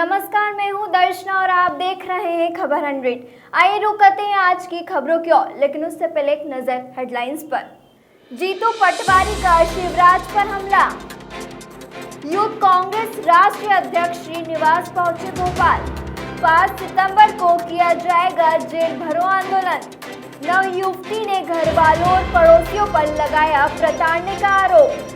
नमस्कार, मैं हूं दर्शना और आप देख रहे हैं खबर 100। आइए रुक करते हैं आज की खबरों की ओर, लेकिन उससे पहले एक नजर हेडलाइंस पर। जीतू पटवारी का शिवराज पर हमला। यूथ कांग्रेस राष्ट्रीय अध्यक्ष श्रीनिवास पहुंचे भोपाल। 5 सितंबर को किया जाएगा जेल भरो आंदोलन। नव युवती ने घर वालों और पड़ोसियों पर लगाया प्रताड़ने का आरोप।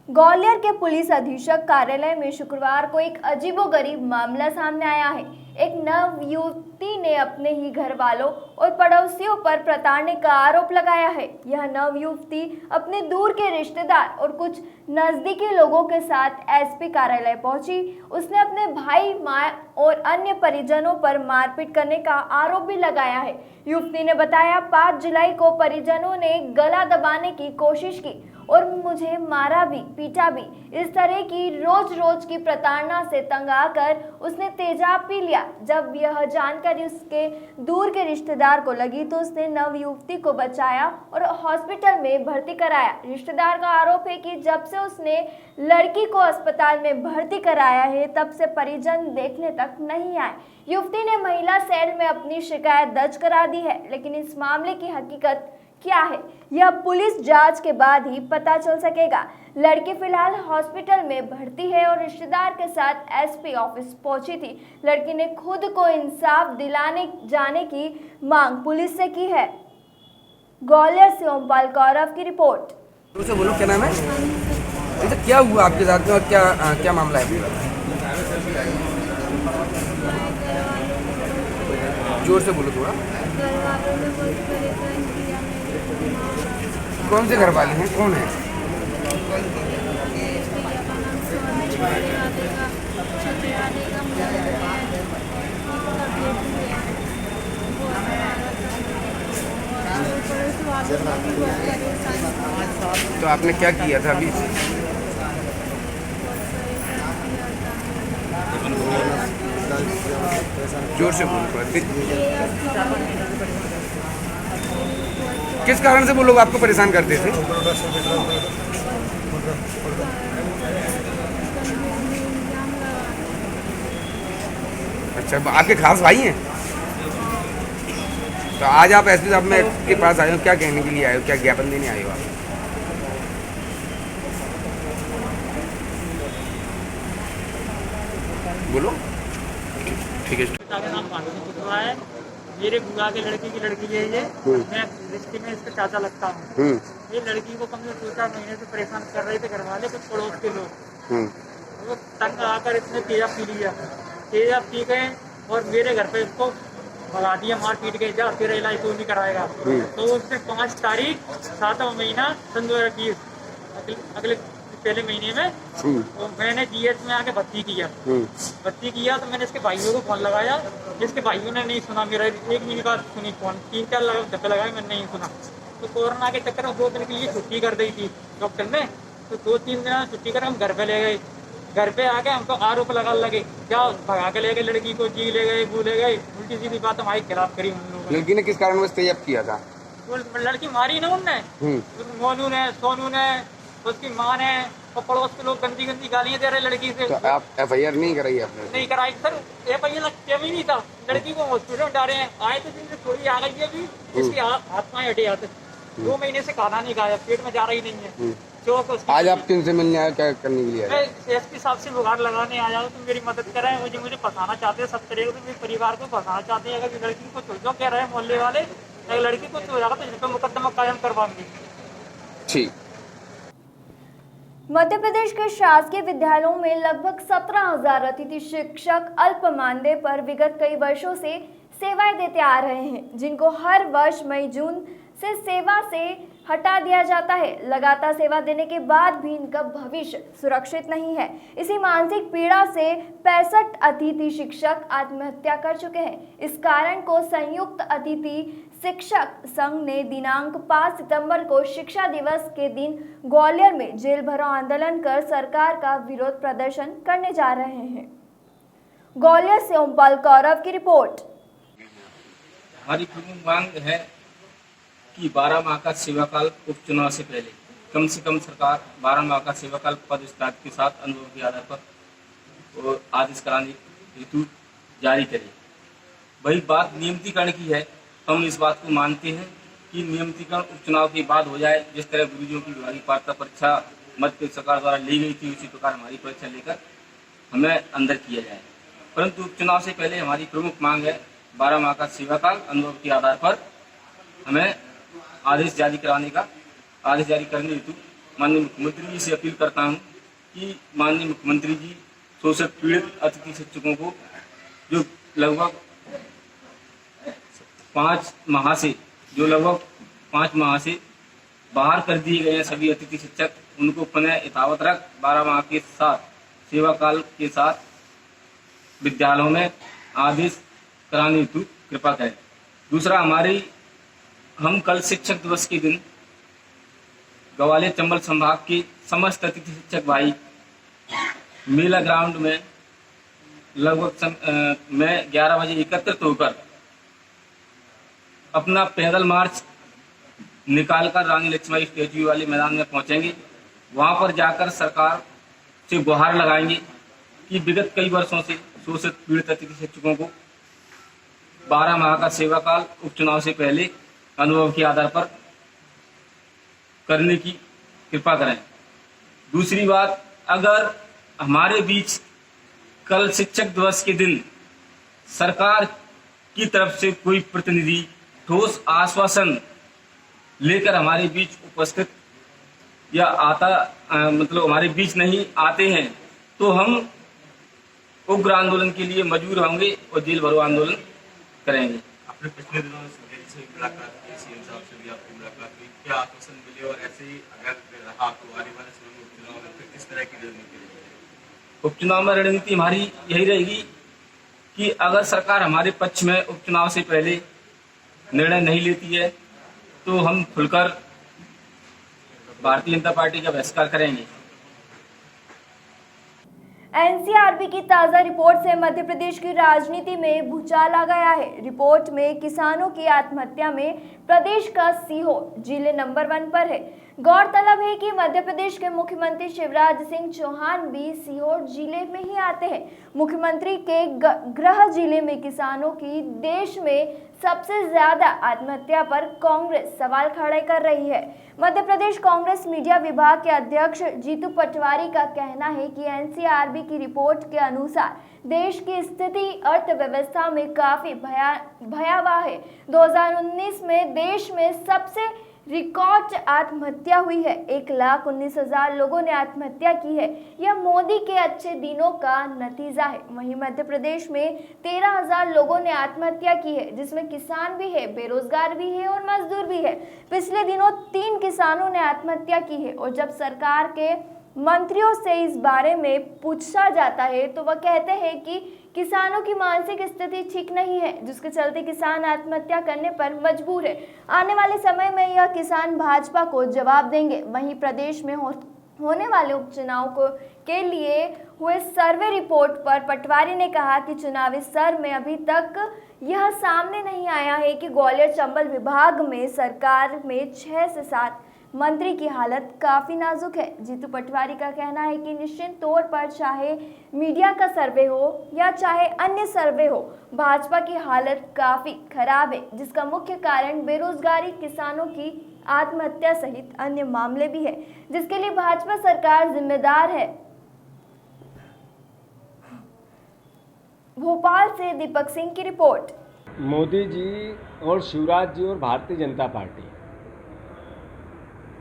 ग्वालियर के पुलिस अधीक्षक कार्यालय में शुक्रवार को एक अजीबोगरीब मामला सामने आया है। एक नव युवती ने अपने ही घर वालों और पड़ोसियों पर प्रताड़ने का आरोप लगाया है। यह नव युवती अपने दूर के रिश्तेदार और कुछ नजदीकी लोगों के साथ एसपी कार्यालय पहुंची। उसने अपने भाई, मां और अन्य परिजनों पर मारपीट करने का आरोप भी लगाया है। युवती ने बताया, 5 जुलाई को परिजनों ने गला दबाने की कोशिश की और मुझे मारा भी, पीटा भी। इस तरह की रोज की प्रताड़ना से तंग आकर उसने तेजाब पी लिया। जब यह जानकारी उसके दूर के रिश्तेदार को लगी तो उसने नव युवती को बचाया और हॉस्पिटल में भर्ती कराया। रिश्तेदार का आरोप है कि जब से उसने लड़की को अस्पताल में भर्ती कराया है, तब से परिजन देखने तक नहीं आए। युवती ने महिला सेल में अपनी शिकायत दर्ज करा दी है, लेकिन इस मामले की हकीकत क्या है, यह पुलिस जांच के बाद ही पता चल सकेगा। लड़की फिलहाल हॉस्पिटल में भर्ती है और रिश्तेदार के साथ एसपी ऑफिस पहुंची थी। लड़की ने खुद को इंसाफ दिलाने जाने की मांग पुलिस से की है। ग्वालियर से ओमपाल कौरव की रिपोर्ट। तो बोलो, क्या नाम है? तो क्या हुआ आपके साथ में और क्या मामला है? जोर से बोलो थोड़ा। कौन से घर वाले हैं, कौन है? तो आपने क्या किया था अभी? जोर से बोलो। किस कारण से वो लोग आपको परेशान करते थे? अच्छा, आपके खास भाई हैं? तो आज आप एसपी साहब में के पास आए हो, क्या कहने के लिए आए हो, क्या ज्ञापन देने आए हो आप? बोलो। ठीक है। मेरे बुआ के लड़की की लड़की है ये। मैं रिश्ते में इसका चाचा लगता हूँ। ये लड़की को कम से कम 2-4 महीने से परेशान कर रहे थे घर वाले, कुछ पड़ोस के लोग। वो तंग आकर इसने तेजाब पी लिया। तेजाब पी गए और मेरे घर पे इसको भगा दिया, मार पीट गए। जा तेरा इलाज तो नहीं कराएगा। तो उसने 5 तारीख 7वां महीना सन 2020 अगले पहले महीने में तो मैंने जीएच में आके भर्ती किया। तो मैंने इसके भाइयों को फोन लगाया। इसके भाइयों ने नहीं सुना मेरा, 1 मिनट बाद सुनी फोन। 3-4 धक्के लगाए, मैंने नहीं सुना। तो कोरोना के चक्कर में 2 दिन के लिए छुट्टी कर दी थी डॉक्टर ने। तो 2-3 दिन छुट्टी कर हम घर पे ले गए। घर पे आके हमको आरोप लगा लगे, क्या भगा के ले गए लड़की को, जी ले गए, भूले गए। उल्टी सीधी बात हमारे खिलाफ करी उन लोगों ने। लड़की ने किस कारण से तेजाब किया था? लड़की मारी ना उनने, मोनू ने, सोनू ने, उसकी माँ ने और पड़ोस के लोग गंदी गालियां दे रहे लड़की से। तो आप एफआईआर नहीं कराई आपने? नहीं कराई सर, एफआईआर टाइम ही नहीं था। लड़की को हॉस्पिटल में डाले हैं, आए तो दिन से थोड़ी आ गई है अभी। इसकी हाथ पाँव हटे जाते। 2 महीने से खाना नहीं खाया, पेट में जा रही नहीं है। आज आप किनसे मिलने आए, क्या करने के लिए आए? मैं एसपी साहब से गुहार लगाने आया हूँ, तो मेरी मदद करें। मुझे फंसाना चाहते हैं सब तरह से, मेरे परिवार को फंसाना चाहते हैं। अगर लड़की को छोड़ दो कह रहे हैं मोहल्ले वाले, अगर लड़की को छोड़ जाएगा तो इन पर मुकदमा कायम करवाएंगे। ठीक। मध्य प्रदेश के शासकीय विद्यालयों में लगभग 17,000 अतिथि शिक्षक अल्प मानदेय पर विगत कई वर्षों से सेवाएं देते आ रहे हैं, जिनको हर वर्ष मई-जून से सेवा से हटा दिया जाता है। लगातार सेवा देने के बाद भी इनका भविष्य सुरक्षित नहीं है। इसी मानसिक पीड़ा से 65 अतिथि शिक्षक आत्महत्या कर चुके हैं। इस कारण को संयुक्त अतिथि शिक्षक संघ ने दिनांक 5 सितंबर को शिक्षा दिवस के दिन ग्वालियर में जेल भरो आंदोलन कर सरकार का विरोध प्रदर्शन करने जा रहे हैं। ग्वालियर से ओमपाल कौरव की रिपोर्ट। हमारी प्रमुख मांग है कि 12 माह का सेवाकाल उपचुनाव से पहले कम से कम सरकार 12 माह का सेवाकाल पद विस्तार के साथ अनुभव के आधार पर आदेश कराने हेतु जारी करे। वही बात नियमितीकरण की है, तो हम इस बात को मानते हैं कि नियमितीकरण उपचुनाव के बाद हो जाए। जिस तरह गुरुजियों की विभागीय पात्रता परीक्षा मध्य प्रदेश सरकार द्वारा ली गई थी, उसी प्रकार हमारी परीक्षा लेकर हमें अंदर किया जाए। परंतु उपचुनाव से पहले हमारी प्रमुख मांग है 12 माह का सेवाकाल अनुभव के आधार पर हमें आदेश जारी करने हेतु माननीय मुख्यमंत्री जी से अपील करता हूं कि माननीय मुख्यमंत्री जी शोषित पीड़ित अतिथि शिक्षकों को जो लगभग 5 माह से बाहर कर दिए गए हैं सभी अतिथि शिक्षक, उनको पुनः यथावत रख 12 माह के साथ सेवा काल के साथ विद्यालयों में आदेश कराने हेतु कृपा करें। दूसरा, हम कल शिक्षक दिवस के दिन ग्वालियर चंबल संभाग के समस्त अतिथि शिक्षक भाई मेला ग्राउंड में लगभग में 11 बजे एकत्रित होकर अपना पैदल मार्च निकालकर रानी लक्ष्मीबाई स्टैच्यू वाले मैदान में पहुंचेंगे। वहां पर जाकर सरकार से गुहार लगाएंगे कि विगत कई वर्षों से शोषित पीड़ित अतिथि शिक्षकों को 12 माह का सेवा काल उपचुनाव से पहले अनुभव के आधार पर करने की कृपा करें। दूसरी बात, अगर हमारे बीच कल शिक्षक दिवस के दिन सरकार की तरफ से कोई प्रतिनिधि ठोस आश्वासन लेकर हमारे बीच उपस्थित या मतलब हमारे बीच नहीं आते हैं, तो हम उग्र आंदोलन के लिए मजबूर होंगे और जेल भरो आंदोलन करेंगे। आपने पिछले दिनों से मुलाकात की, सीएम साहब से भी आपकी मुलाकात हुई, क्या आश्वासन मिले और ऐसे ही अगर रहा तो आने वाले समय में उपचुनाव में फिर किस तरह की रणनीति रहेगी? उपचुनाव में रणनीति हमारी यही रहेगी कि अगर सरकार हमारे पक्ष में उपचुनाव से पहले निर्णय नहीं लेती है तो हम खुलकर भारतीय जनता पार्टी का बहिष्कार करेंगे। एनसीआरबी की ताजा रिपोर्ट से मध्य प्रदेश की राजनीति में भूचाल आ गया है। रिपोर्ट में किसानों की आत्महत्या में प्रदेश का सीहोर जिले नंबर 1 पर है। गौरतलब है कि मध्य प्रदेश के मुख्यमंत्री शिवराज सिंह चौहान भी सीहोर जिले में ही आते हैं। मुख्यमंत्री के गृह जिले में किसानों की देश में सबसे ज्यादा आत्महत्या पर कांग्रेस सवाल खड़े कर रही है। मध्य प्रदेश कांग्रेस मीडिया विभाग के अध्यक्ष जीतू पटवारी का कहना है कि एनसीआरबी की रिपोर्ट के अनुसार देश की स्थिति अर्थव्यवस्था में काफी भयावह है। 2019 में देश में सबसे रिकॉर्ड आत्महत्या हुई है। 1,19,000 लोगों ने आत्महत्या की है। यह मोदी के अच्छे दिनों का नतीजा है। वहीं मध्य प्रदेश में 13,000 लोगों ने आत्महत्या की है, जिसमें किसान भी है, बेरोजगार भी है और मजदूर भी है। पिछले दिनों 3 किसानों ने आत्महत्या की है और जब सरकार के मंत्रियों से इस बारे में पूछा जाता है तो वह कहते हैं कि किसानों की मानसिक स्थिति ठीक नहीं है, जिसके चलते किसान आत्महत्या करने पर मजबूर है। आने वाले समय में यह किसान भाजपा को जवाब देंगे। वहीं प्रदेश में होने वाले उपचुनाव के लिए हुए सर्वे रिपोर्ट पर पटवारी ने कहा कि चुनावी सर्वे में अभी तक यह सामने नहीं आया है कि ग्वालियर चंबल विभाग में सरकार में 6 से 7 मंत्री की हालत काफी नाजुक है। जीतू पटवारी का कहना है कि निश्चित तौर पर चाहे मीडिया का सर्वे हो या चाहे अन्य सर्वे हो, भाजपा की हालत काफी खराब है, जिसका मुख्य कारण बेरोजगारी, किसानों की आत्महत्या सहित अन्य मामले भी है, जिसके लिए भाजपा सरकार जिम्मेदार है। भोपाल से दीपक सिंह की रिपोर्ट। मोदी जी और शिवराज जी और भारतीय जनता पार्टी,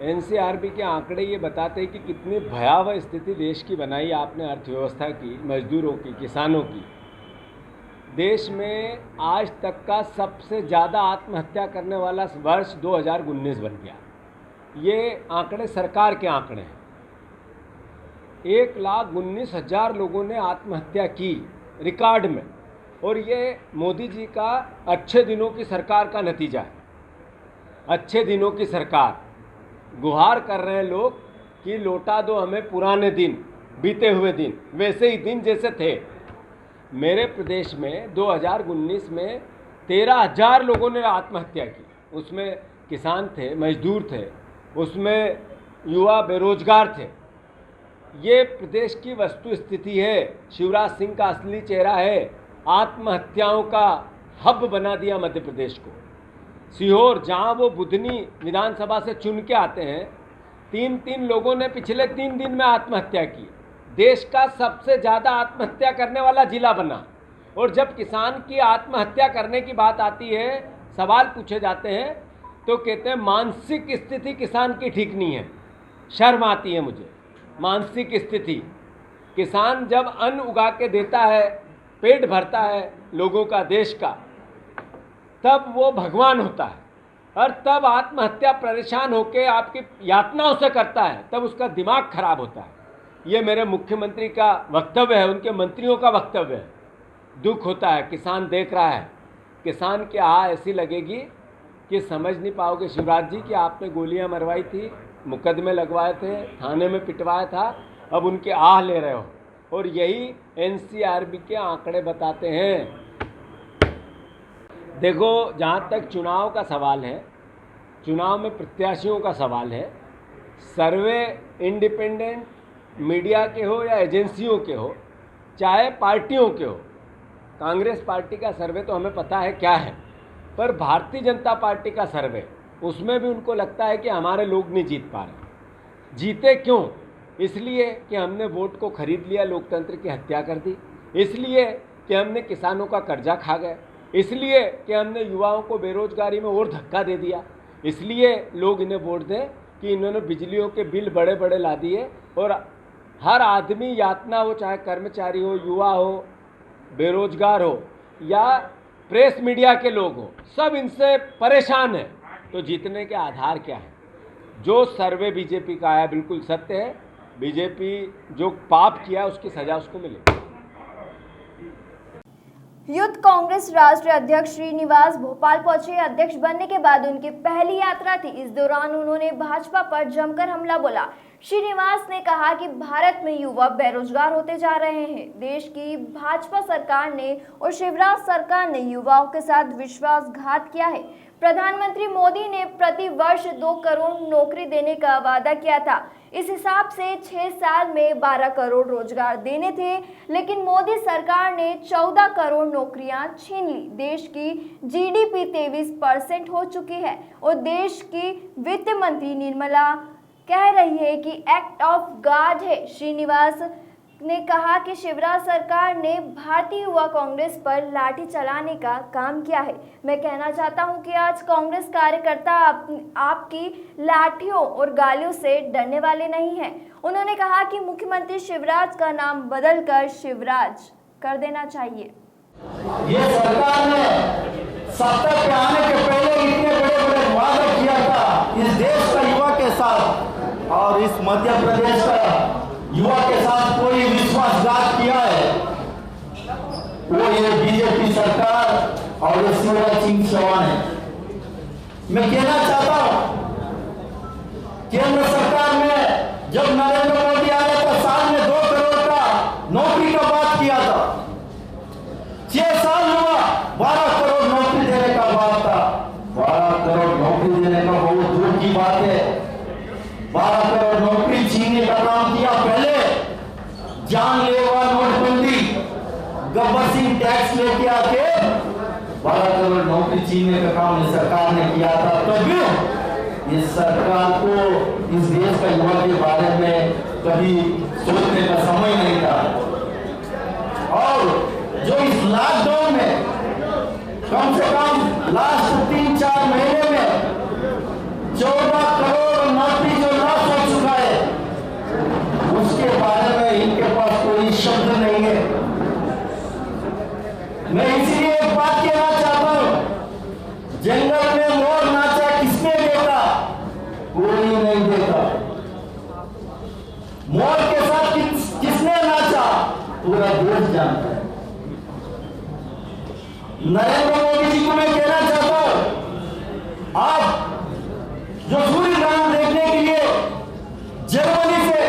एनसीआरबी के आंकड़े ये बताते हैं कि कितनी भयावह स्थिति देश की बनाई आपने अर्थव्यवस्था की, मजदूरों की, किसानों की। देश में आज तक का सबसे ज़्यादा आत्महत्या करने वाला वर्ष 2019 बन गया। ये आंकड़े सरकार के आंकड़े हैं। 1,19,000 लोगों ने आत्महत्या की रिकॉर्ड में, और ये मोदी जी का अच्छे दिनों की सरकार का नतीजा है। अच्छे दिनों की सरकार, गुहार कर रहे हैं लोग कि लौटा दो हमें पुराने दिन, बीते हुए दिन, वैसे ही दिन जैसे थे। मेरे प्रदेश में 2019 में 13,000 लोगों ने आत्महत्या की। उसमें किसान थे, मजदूर थे, उसमें युवा बेरोजगार थे। ये प्रदेश की वस्तु स्थिति है। शिवराज सिंह का असली चेहरा है। आत्महत्याओं का हब बना दिया मध्य प्रदेश को। सीहोर, जहां वो बुधनी विधानसभा से चुन के आते हैं, 3 लोगों ने पिछले 3 दिन में आत्महत्या की। देश का सबसे ज़्यादा आत्महत्या करने वाला जिला बना। और जब किसान की आत्महत्या करने की बात आती है, सवाल पूछे जाते हैं, तो कहते हैं मानसिक स्थिति किसान की ठीक नहीं है। शर्म आती है मुझे। मानसिक स्थिति, किसान जब अन्न उगा के देता है, पेट भरता है लोगों का, देश का, तब वो भगवान होता है। और तब आत्महत्या परेशान होकर आपकी यातनाओं से करता है, तब उसका दिमाग खराब होता है। ये मेरे मुख्यमंत्री का वक्तव्य है, उनके मंत्रियों का वक्तव्य है। दुख होता है, किसान देख रहा है। किसान की आह ऐसी लगेगी कि समझ नहीं पाओगे शिवराज जी कि आपने गोलियां मरवाई थी, मुकदमे लगवाए थे, थाने में पिटवाया था, अब उनके आह ले रहे हो। और यही एनसीआरबी के आंकड़े बताते हैं। देखो, जहाँ तक चुनाव का सवाल है, चुनाव में प्रत्याशियों का सवाल है, सर्वे इंडिपेंडेंट मीडिया के हो या एजेंसियों के हो, चाहे पार्टियों के हो, कांग्रेस पार्टी का सर्वे तो हमें पता है क्या है, पर भारतीय जनता पार्टी का सर्वे, उसमें भी उनको लगता है कि हमारे लोग नहीं जीत पा रहे। जीते क्यों? इसलिए कि हमने वोट को खरीद लिया, लोकतंत्र की हत्या कर दी, इसलिए कि हमने किसानों का कर्जा खा गए, इसलिए कि हमने युवाओं को बेरोजगारी में और धक्का दे दिया, इसलिए लोग इन्हें वोट दें कि इन्होंने बिजलियों के बिल बड़े बड़े ला दिए। और हर आदमी यातना हो, चाहे कर्मचारी हो, युवा हो, बेरोजगार हो या प्रेस मीडिया के लोग हो, सब इनसे परेशान हैं। तो जीतने के आधार क्या है? जो सर्वे बीजेपी का आया बिल्कुल सत्य है। बीजेपी जो पाप किया उसकी सजा उसको मिलेगी। यूथ कांग्रेस राष्ट्रीय अध्यक्ष श्रीनिवास भोपाल पहुंचे। अध्यक्ष बनने के बाद उनकी पहली यात्रा थी। इस दौरान उन्होंने भाजपा पर जमकर हमला बोला। श्रीनिवास ने कहा कि भारत में युवा बेरोजगार होते जा रहे हैं। देश की भाजपा सरकार ने और शिवराज सरकार ने युवाओं के साथ विश्वासघात किया है। प्रधानमंत्री मोदी ने प्रति वर्ष 2 करोड़ नौकरी देने का वादा किया था। इस हिसाब से 6 साल में 12 करोड़ रोजगार देने थे, लेकिन मोदी सरकार ने 14 करोड़ नौकरियां छीन ली। देश की जीडीपी 23% हो चुकी है और देश की वित्त मंत्री निर्मला कह रही है कि एक्ट ऑफ गॉड है। श्रीनिवास ने कहा कि शिवराज सरकार ने भारतीय युवा कांग्रेस पर लाठी चलाने का काम किया है। मैं कहना चाहता हूं कि आज कांग्रेस कार्यकर्ता आपकी लाठियों और गालियों से डरने वाले नहीं हैं। उन्होंने कहा कि मुख्यमंत्री शिवराज का नाम बदलकर शिवराज कर देना चाहिए। ये सरकार ने सत्ता पे आने के पहले इतने बड़े वादे किया था इस देश का युवा के साथ, और इस मध्य प्रदेश का युवा के साथ कोई विश्वासघात किया है वो ये बीजेपी सरकार और ये शिवराज सिंह चौहान है। मैं कहना चाहता हूं, केंद्र सरकार में जब नरेंद्र मोदी आया था, साल में 2 करोड़ का नौकरी का बात किया था। 6 साल हुआ, 12 करोड़ नौकरी देने का बात था। 12 करोड़ नौकरी देने का बहुत दूर की बात है। 12 करोड़ नौकरी छीनने का काम किया। पहले जानलेवा नोटबंदी, गब्बर सिंह टैक्स लेके आके 12 करोड़ नौकरी छीनने का काम इस सरकार ने किया था। तब इस सरकार को इस देश का युवा के बारे में कभी सोचने का समय नहीं था। और जो इस लॉकडाउन में कम से कम लास्ट 3-4 महीने में 14 करोड़ नौकरी जो लॉस हो चुका है, उसके बारे में इनके पास कोई शब्द नहीं है। मैं इसलिए एक बात कहना चाहता हूं, जंगल में मोर नाचा किसने देखा? कोई नहीं देखा। मोर के साथ किसने नाचा? पूरा देश जानता है। नरेंद्र मोदी जी को मैं कहना चाहता हूं, आप जो सूर्य ग्रहण देखने के लिए जर्मनी से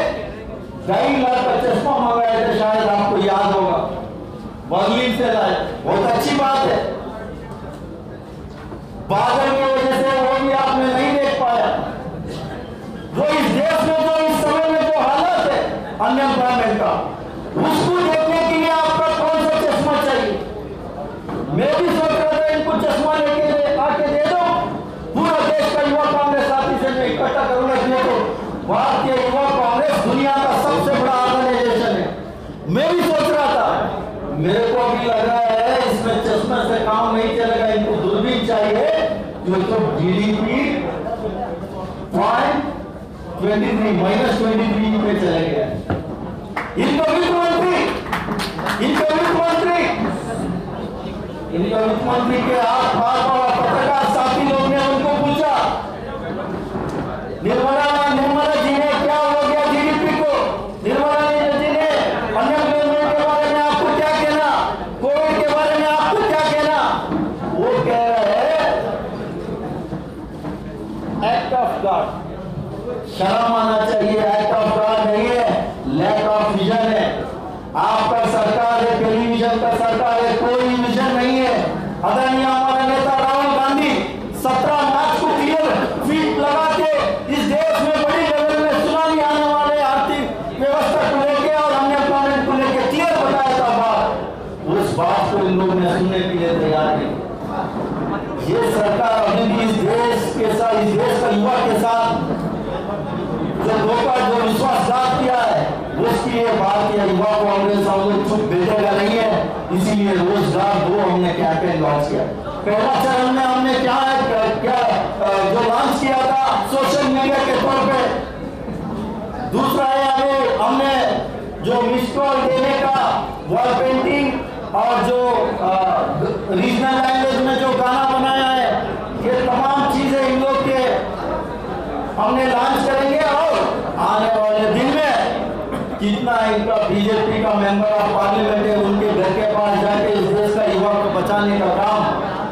2.5 लाख का चश्मा मंगाया था, शायद आपको याद होगा, बर्लिन से लाए, बहुत अच्छी बात है। बादल की वजह से वो भी आपने नहीं देख पाया। जो इस देश में जो इस समय में जो हालत है, अनएम्प्लॉयमेंट का, उसको देखने के लिए आपका कौन सा चश्मा चाहिए? मैं भी सोच रहा था इनको चश्मा लेके आके दे दो, पूरा देश का युवा कांग्रेस साथी से मैं इकट्ठा करूंगा। देखो, भारतीय युवा कांग्रेस दुनिया का सबसे बड़ा ऑर्गेनाइजेशन है। मैं भी सोच रहा था, मेरे को भी लग रहा है इसमें चश्मे से काम नहीं चलेगा, इनको दूरबीन चाहिए जो तो GDP -23 पे चले गए। इनका वित्त मंत्री के हाथ पत्रकार साथी लोग ने उनको पूछा, निर्मला जी ने क्या हो गया GDP को? निर्मला जी ने अनएम्प्लॉयमेंट के बारे में आपको क्या कहना, कोविड के बारे में आपको क्या कहना? वो कह रहे हैं एक्ट ऑफ गॉड, शर्म आना चाहिए। एक्ट ऑफ गॉड नहीं है, लैक ऑफ विजन है। आपका सरकार है, टेलीविजन का सरकार है, कोई विजन नहीं है। आदरणीय हमारा नेता राहुल गांधी 17 मार्च को क्लियर फील्ड लगा के इस देश में बड़ी लेवल में सुनामी आने वाले आर्थिक व्यवस्था को लेके और अनएम्प्लॉयमेंट को लेके क्लियर बताया था बात। उस बात को इन लोगों ने सुनने के लिए तैयार नहीं। ये सरकार अभी भी इस देश के साथ, इस देश का युवा के साथ जो धोखा, जो विश्वासघात किया है, उसके लिए भारतीय युवा कांग्रेस हम लोग चुप बैठेगा नहीं है। इसीलिए रोजगार 2 हमने कैंपेन लॉन्च किया। पहला चरण में हमने क्या जो लॉन्च किया था सोशल मीडिया के तौर पे, दूसरा है हमने जो मिस कॉल देने का, वॉल पेंटिंग और जो रीजनल लैंग्वेज में जो गाना बनाया है, ये तमाम चीजें इन लोग के हमने लॉन्च करेंगे। और आने वाले दिन में कितना इनका बीजेपी का मेंबर ऑफ पार्लियामेंट है, उनके घर के पास जाके इस देश का युवा को बचाने का काम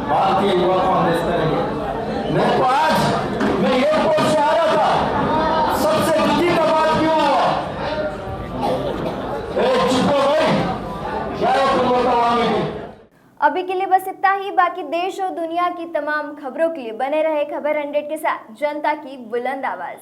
भारतीय युवा कांग्रेस करेंगे। मेरे को आज मैं एयरपोर्ट से आ रहा था, सबसे दुखी का बात क्यों हुआ? चुप हो भाई, क्या है तुम लोग का मीटिंग? अभी के लिए बस इतना ही। बाकी देश और दुनिया की तमाम खबरों के लिए बने रहे खबर 100 के साथ, जनता की बुलंद आवाज।